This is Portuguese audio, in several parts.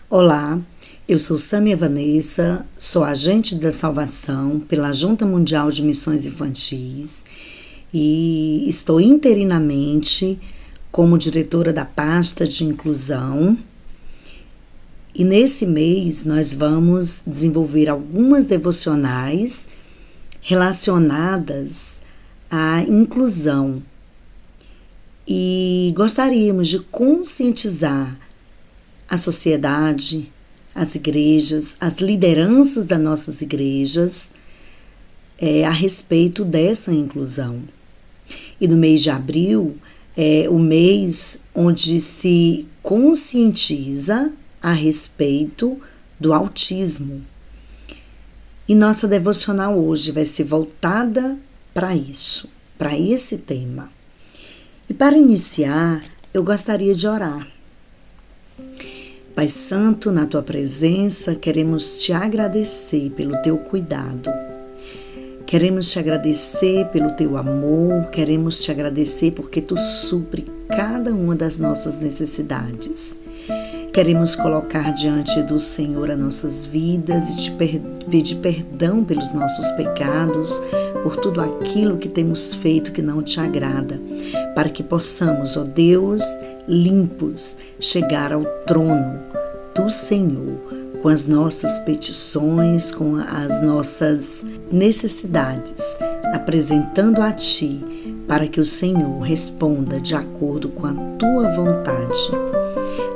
Olá, eu sou Sâmia Vanessa, sou agente da salvação pela Junta Mundial de Missões Infantis e estou interinamente como diretora da pasta de inclusão. E nesse mês nós vamos desenvolver algumas devocionais relacionadas à inclusão e gostaríamos de conscientizar a sociedade, as igrejas, as lideranças das nossas igrejas a respeito dessa inclusão. E no mês de abril é o mês onde se conscientiza a respeito do autismo. E nossa devocional hoje vai ser voltada para isso, para esse tema. E para iniciar, eu gostaria de orar. Pai Santo, na Tua presença, queremos Te agradecer pelo Teu cuidado. Queremos Te agradecer pelo Teu amor, queremos Te agradecer porque Tu supre cada uma das nossas necessidades. Queremos colocar diante do Senhor as nossas vidas e Te pedir perdão pelos nossos pecados, por tudo aquilo que temos feito que não Te agrada, para que possamos, ó Deus, limpos, chegar ao trono do Senhor com as nossas petições, com as nossas necessidades, apresentando a Ti, para que o Senhor responda de acordo com a Tua vontade.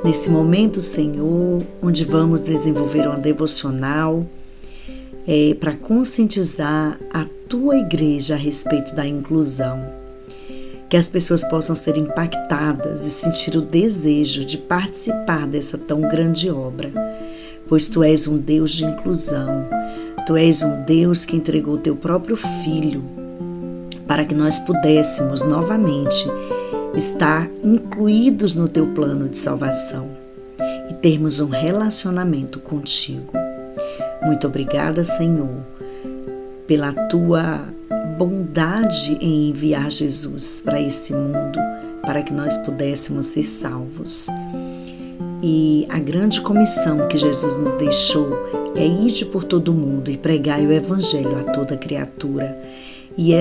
Nesse momento, Senhor, onde vamos desenvolver uma devocional para conscientizar a Tua igreja a respeito da inclusão, que as pessoas possam ser impactadas e sentir o desejo de participar dessa tão grande obra, pois Tu és um Deus de inclusão, Tu és um Deus que entregou Teu próprio Filho para que nós pudéssemos novamente estar incluídos no Teu plano de salvação e termos um relacionamento contigo. Muito obrigada, Senhor, pela Tua bondade em enviar Jesus para esse mundo, para que nós pudéssemos ser salvos. E a grande comissão que Jesus nos deixou é ide por todo o mundo e pregai o Evangelho a toda criatura. E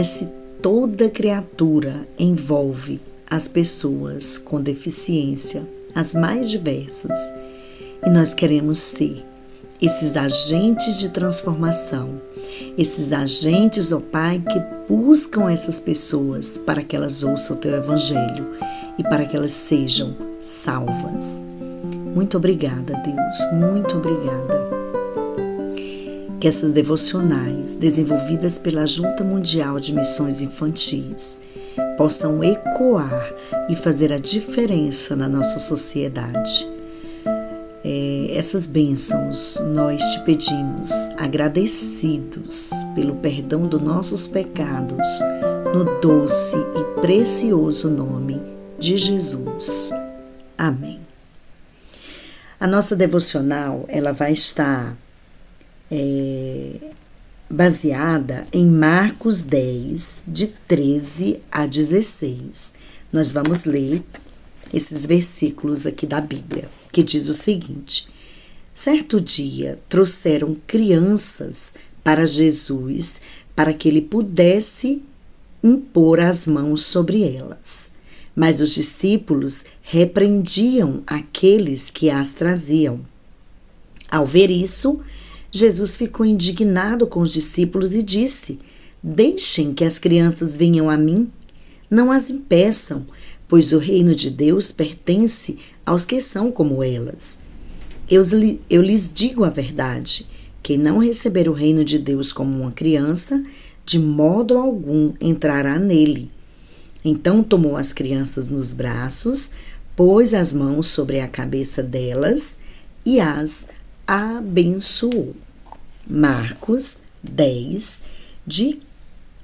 toda criatura envolve as pessoas com deficiência, as mais diversas. E nós queremos ser esses agentes de transformação, esses agentes, ó Pai, que buscam essas pessoas para que elas ouçam o Teu Evangelho e para que elas sejam salvas. Muito obrigada, Deus, muito obrigada. Que essas devocionais desenvolvidas pela Junta Mundial de Missões Infantis possam ecoar e fazer a diferença na nossa sociedade. Essas bênçãos nós Te pedimos, agradecidos pelo perdão dos nossos pecados, no doce e precioso nome de Jesus. Amém. A nossa devocional ela vai estar baseada em Marcos 10, de 13 a 16. Nós vamos ler esses versículos aqui da Bíblia, que diz o seguinte: certo dia trouxeram crianças para Jesus para que ele pudesse impor as mãos sobre elas. Mas os discípulos repreendiam aqueles que as traziam. Ao ver isso, Jesus ficou indignado com os discípulos e disse: deixem que as crianças venham a mim, não as impeçam, pois o reino de Deus pertence aos que são como elas. Eu lhes digo a verdade, quem não receber o reino de Deus como uma criança, de modo algum entrará nele. Então tomou as crianças nos braços, pôs as mãos sobre a cabeça delas e as abençoou. Marcos 10, de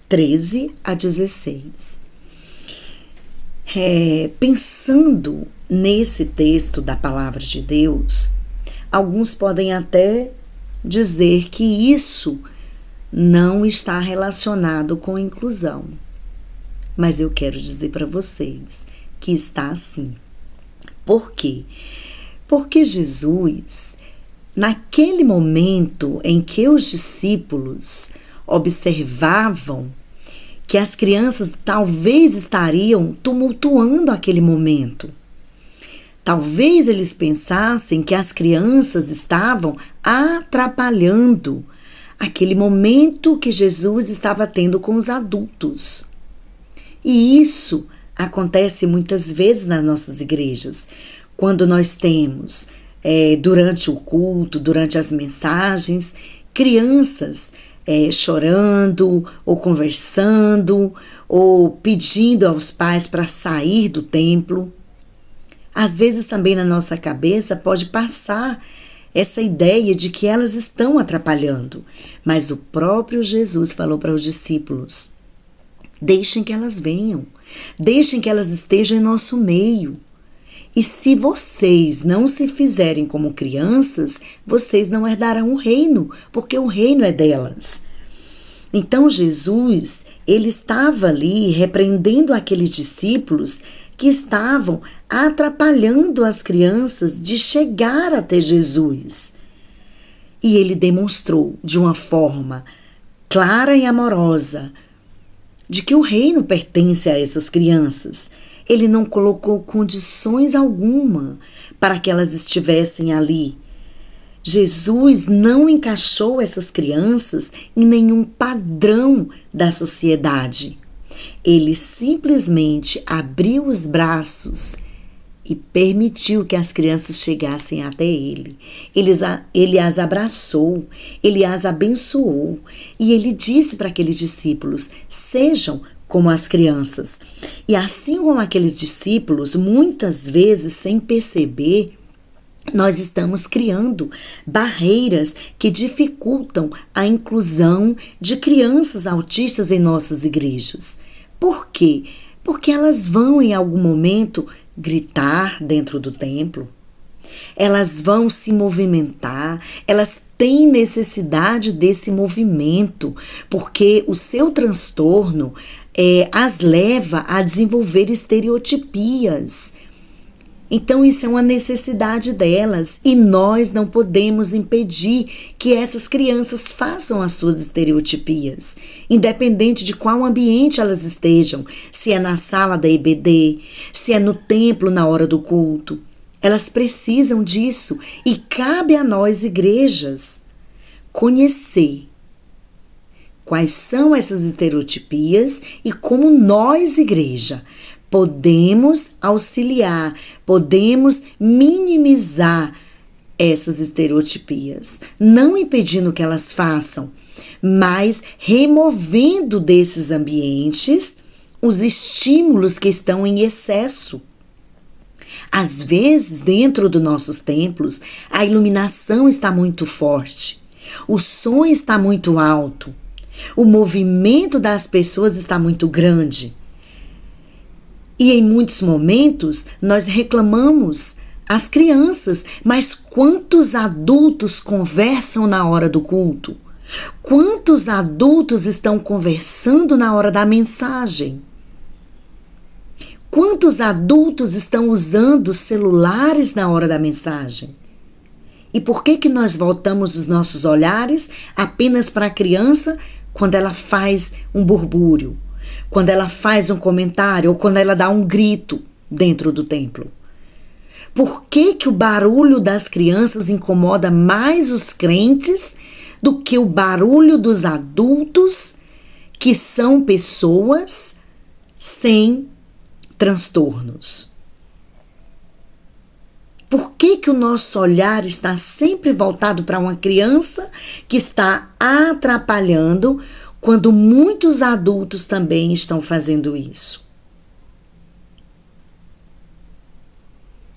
13 a 16. Pensando nesse texto da palavra de Deus, alguns podem até dizer que isso não está relacionado com inclusão. Mas eu quero dizer para vocês que está sim. Por quê? Porque Jesus, Naquele momento em que os discípulos observavam que as crianças talvez estariam tumultuando aquele momento. Talvez eles pensassem que as crianças estavam atrapalhando aquele momento que Jesus estava tendo com os adultos. E isso acontece muitas vezes nas nossas igrejas, quando nós temos, durante o culto, durante as mensagens, crianças chorando, ou conversando, ou pedindo aos pais para sair do templo. Às vezes também na nossa cabeça pode passar essa ideia de que elas estão atrapalhando, mas o próprio Jesus falou para os discípulos: deixem que elas venham, deixem que elas estejam em nosso meio. E se vocês não se fizerem como crianças, vocês não herdarão o reino, porque o reino é delas. Então Jesus, ele estava ali repreendendo aqueles discípulos que estavam atrapalhando as crianças de chegar até Jesus. E ele demonstrou de uma forma clara e amorosa de que o reino pertence a essas crianças. Ele não colocou condições alguma para que elas estivessem ali. Jesus não encaixou essas crianças em nenhum padrão da sociedade. Ele simplesmente abriu os braços e permitiu que as crianças chegassem até ele. Ele as abraçou, ele as abençoou e ele disse para aqueles discípulos: sejam como as crianças. E assim como aqueles discípulos, muitas vezes sem perceber, nós estamos criando barreiras que dificultam a inclusão de crianças autistas em nossas igrejas. Por quê? Porque elas vão em algum momento gritar dentro do templo, elas vão se movimentar, elas têm necessidade desse movimento, porque o seu transtorno as leva a desenvolver estereotipias. Então isso é uma necessidade delas e nós não podemos impedir que essas crianças façam as suas estereotipias, independente de qual ambiente elas estejam, se é na sala da EBD, se é no templo na hora do culto. Elas precisam disso e cabe a nós, igrejas, conhecer quais são essas estereotipias e como nós, igreja, podemos auxiliar, podemos minimizar essas estereotipias, não impedindo que elas façam, mas removendo desses ambientes os estímulos que estão em excesso. Às vezes, dentro dos nossos templos, a iluminação está muito forte, o som está muito alto, o movimento das pessoas está muito grande. E em muitos momentos nós reclamamos as crianças, mas quantos adultos conversam na hora do culto? Quantos adultos estão conversando na hora da mensagem? Quantos adultos estão usando celulares na hora da mensagem? E por que nós voltamos os nossos olhares apenas para a criança quando ela faz um burbúrio? Quando ela faz um comentário ou quando ela dá um grito dentro do templo? Por que o barulho das crianças incomoda mais os crentes do que o barulho dos adultos, que são pessoas sem transtornos? Por que o nosso olhar está sempre voltado para uma criança que está atrapalhando, quando muitos adultos também estão fazendo isso?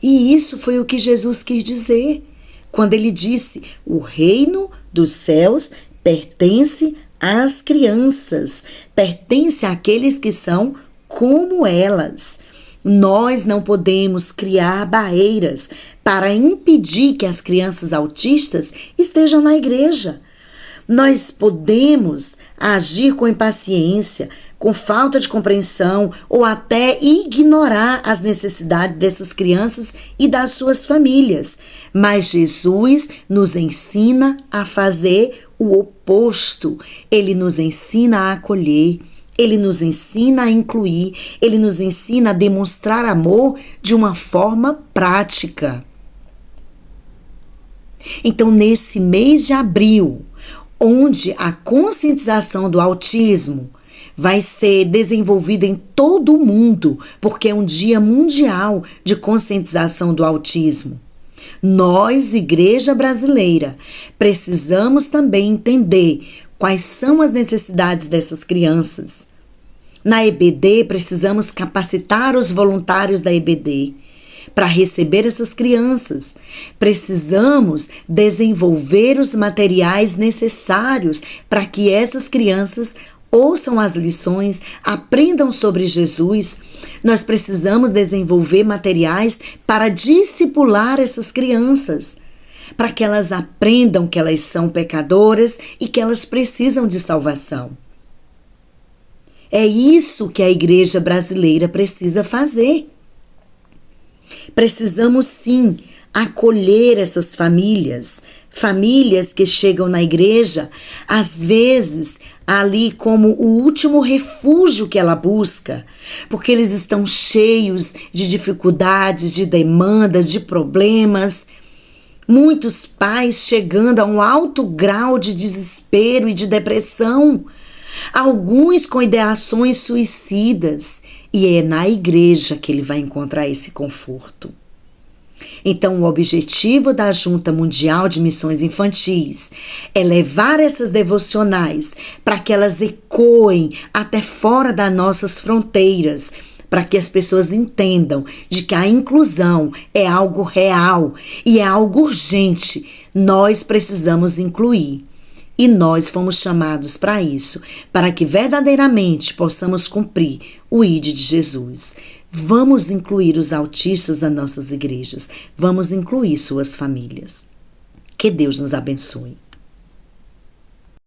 E isso foi o que Jesus quis dizer quando ele disse: o reino dos céus pertence às crianças, pertence àqueles que são como elas. Nós não podemos criar barreiras para impedir que as crianças autistas estejam na igreja. Nós podemos agir com impaciência, com falta de compreensão ou até ignorar as necessidades dessas crianças e das suas famílias. Mas Jesus nos ensina a fazer o oposto. Ele nos ensina a acolher, ele nos ensina a incluir, ele nos ensina a demonstrar amor de uma forma prática. Então, nesse mês de abril, onde a conscientização do autismo vai ser desenvolvida em todo o mundo, porque é um dia mundial de conscientização do autismo. Nós, Igreja Brasileira, precisamos também entender quais são as necessidades dessas crianças. Na EBD, precisamos capacitar os voluntários da EBD para receber essas crianças. Precisamos desenvolver os materiais necessários para que essas crianças ouçam as lições, aprendam sobre Jesus. Nós precisamos desenvolver materiais para discipular essas crianças, para que elas aprendam que elas são pecadoras e que elas precisam de salvação. É isso que a Igreja Brasileira precisa fazer. Precisamos sim acolher essas famílias que chegam na igreja, às vezes ali como o último refúgio que ela busca, porque eles estão cheios de dificuldades, de demandas, de problemas. Muitos pais chegando a um alto grau de desespero e de depressão, alguns com ideações suicidas, e é na igreja que ele vai encontrar esse conforto. Então, o objetivo da Junta Mundial de Missões Infantis é levar essas devocionais para que elas ecoem até fora das nossas fronteiras, para que as pessoas entendam de que a inclusão é algo real e é algo urgente. Nós precisamos incluir. E nós fomos chamados para isso, para que verdadeiramente possamos cumprir o ID de Jesus. Vamos incluir os autistas nas nossas igrejas. Vamos incluir suas famílias. Que Deus nos abençoe.